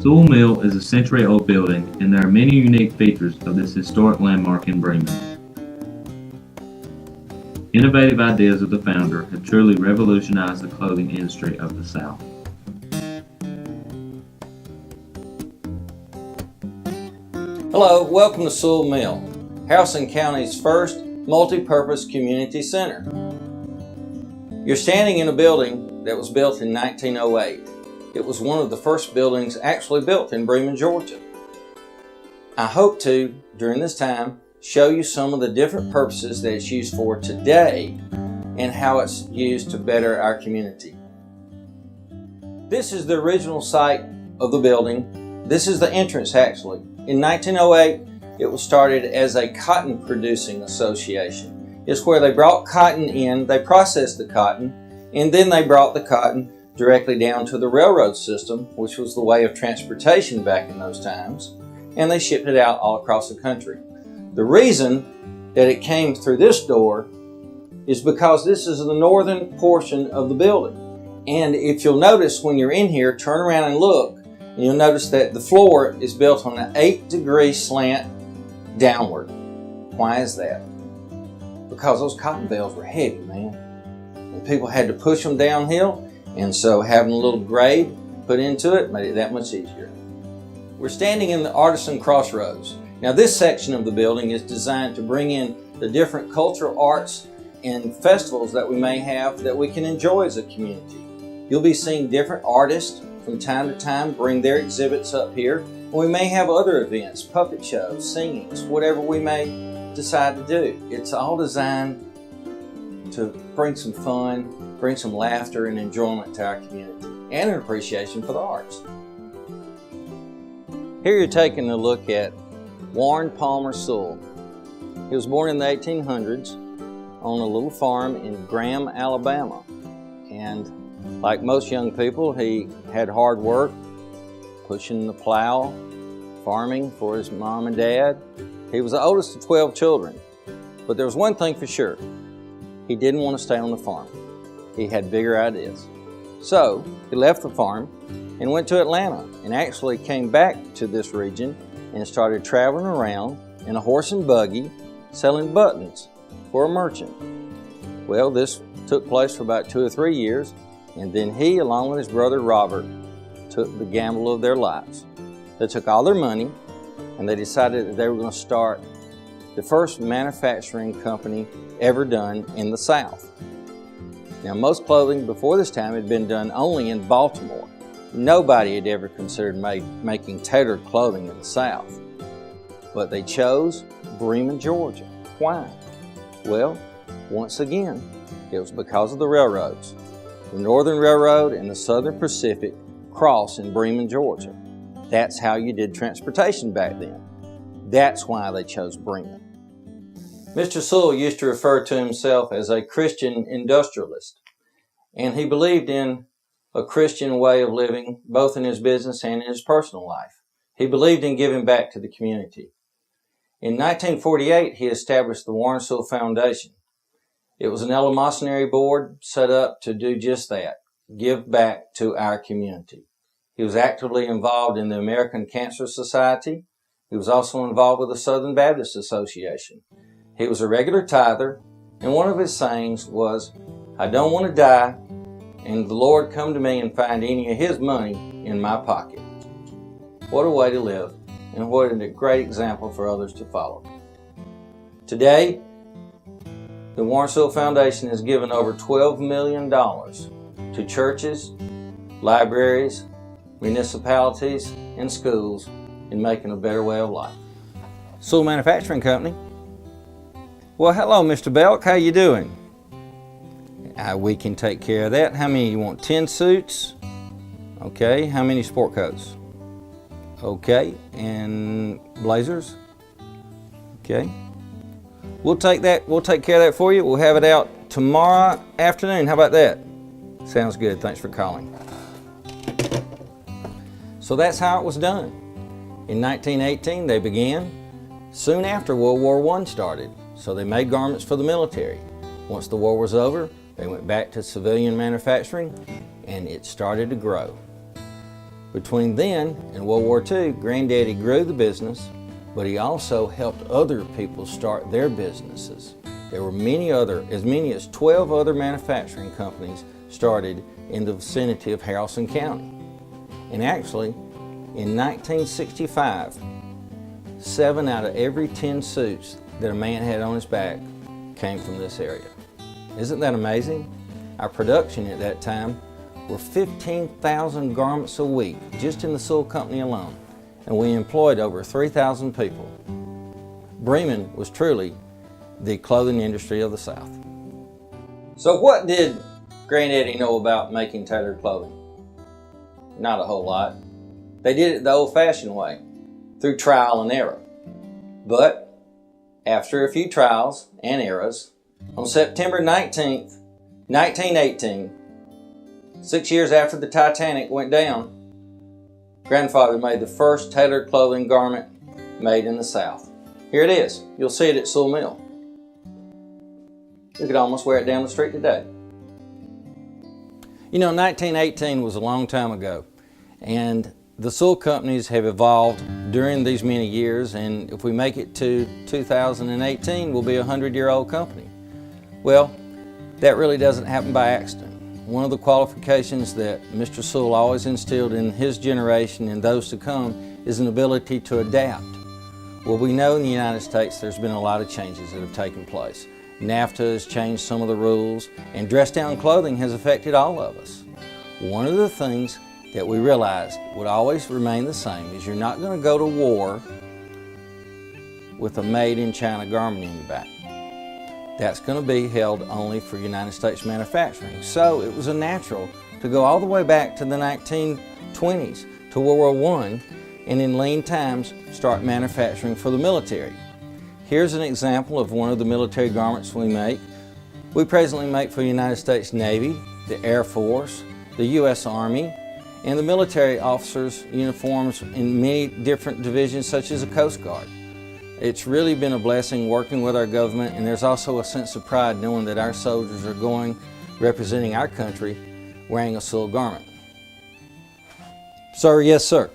Sewell Mill is a century-old building, and there are many unique features of this historic landmark in Bremen. Innovative ideas of the founder have truly revolutionized the clothing industry of the South. Hello, welcome to Sewell Mill, Haralson County's first multi-purpose community center. You're standing in a building that was built in 1908. It was one of the first buildings actually built in Bremen, Georgia. I hope to, during this time, show you some of the different purposes that it's used for today and how it's used to better our community. This is the original site of the building. This is the entrance actually. In 1908, it was started as a cotton producing association. It's where they brought cotton in, they processed the cotton, and then they brought the cotton directly down to the railroad system, which was the way of transportation back in those times, and they shipped it out all across the country. The reason that it came through this door is because this is the northern portion of the building. And if you'll notice when you're in here, turn around and look, and you'll notice that the floor is built on an 8-degree slant downward. Why is that? Because those cotton bales were heavy, man. And people had to push them downhill, and so having a little grade put into it made it that much easier. We're standing in the Artisan Crossroads. Now this section of the building is designed to bring in the different cultural arts and festivals that we may have that we can enjoy as a community. You'll be seeing different artists from time to time bring their exhibits up here. And we may have other events, puppet shows, singings, whatever we may decide to do. It's all designed to bring some fun, bring some laughter and enjoyment to our community, and an appreciation for the arts. Here you're taking a look at Warren Palmer Sewell. He was born in the 1800s on a little farm in Graham, Alabama. And like most young people, he had hard work, pushing the plow, farming for his mom and dad. He was the oldest of 12 children. But there was one thing for sure. He didn't want to stay on the farm. He had bigger ideas. So he left the farm and went to Atlanta and actually came back to this region and started traveling around in a horse and buggy selling buttons for a merchant. Well, this took place for about 2 or 3 years, and then he, along with his brother Robert, took the gamble of their lives. They took all their money and they decided that they were going to start the first manufacturing company ever done in the South. Now, most clothing before this time had been done only in Baltimore. Nobody had ever considered making tailored clothing in the South. But they chose Bremen, Georgia. Why? Well, once again, it was because of the railroads. The Northern Railroad and the Southern Pacific crossed in Bremen, Georgia. That's how you did transportation back then. That's why they chose Bremen. Mr. Sewell used to refer to himself as a Christian industrialist, and he believed in a Christian way of living, both in his business and in his personal life. He believed in giving back to the community. In 1948, he established the Warren Sewell Foundation. It was an eleemosynary board set up to do just that, give back to our community. He was actively involved in the American Cancer Society. He was also involved with the Southern Baptist Association. He was a regular tither, and one of his sayings was, "I don't want to die, and the Lord come to me and find any of His money in my pocket." What a way to live, and what a great example for others to follow. Today, the Warren Sewell Foundation has given over $12 million to churches, libraries, municipalities, and schools in making a better way of life. Sewell Manufacturing Company. Well, hello, Mr. Belk. How you doing? We can take care of that. How many you want? 10 suits? Okay. How many sport coats? Okay. And blazers? Okay. We'll take that. We'll take care of that for you. We'll have it out tomorrow afternoon. How about that? Sounds good. Thanks for calling. So that's how it was done. In 1918, they began. Soon after World War I started. So they made garments for the military. Once the war was over, they went back to civilian manufacturing, and it started to grow. Between then and World War II, Granddaddy grew the business, but he also helped other people start their businesses. There were as many as 12 other manufacturing companies started in the vicinity of Haralson County. And actually, in 1965, 7 out of every 10 suits that a man had on his back came from this area. Isn't that amazing? Our production at that time were 15,000 garments a week, just in the Sewell Company alone, and we employed over 3,000 people. Bremen was truly the clothing industry of the South. So what did Granddaddy know about making tailored clothing? Not a whole lot. They did it the old-fashioned way, through trial and error. But after a few trials and errors, on September 19th, 1918, 6 years after the Titanic went down, Grandfather made the first tailored clothing garment made in the South. Here it is. You'll see it at Sewell Mill. You could almost wear it down the street today. You know, 1918 was a long time ago, and the Sewell companies have evolved during these many years, and if we make it to 2018, we'll be a 100-year-old company. Well, that really doesn't happen by accident. One of the qualifications that Mr. Sewell always instilled in his generation and those to come is an ability to adapt. Well, we know in the United States there's been a lot of changes that have taken place. NAFTA has changed some of the rules, and dress-down clothing has affected all of us. One of the things that we realized would always remain the same is you're not going to go to war with a made-in-China garment in your back. That's going to be held only for United States manufacturing. So it was a natural to go all the way back to the 1920s, to World War I, and in lean times start manufacturing for the military. Here's an example of one of the military garments we make. We presently make for the United States Navy, the Air Force, the U.S. Army, and the military officers' uniforms in many different divisions such as the Coast Guard. It's really been a blessing working with our government, and there's also a sense of pride knowing that our soldiers are going, representing our country, wearing a Sewell garment. Sir, yes sir.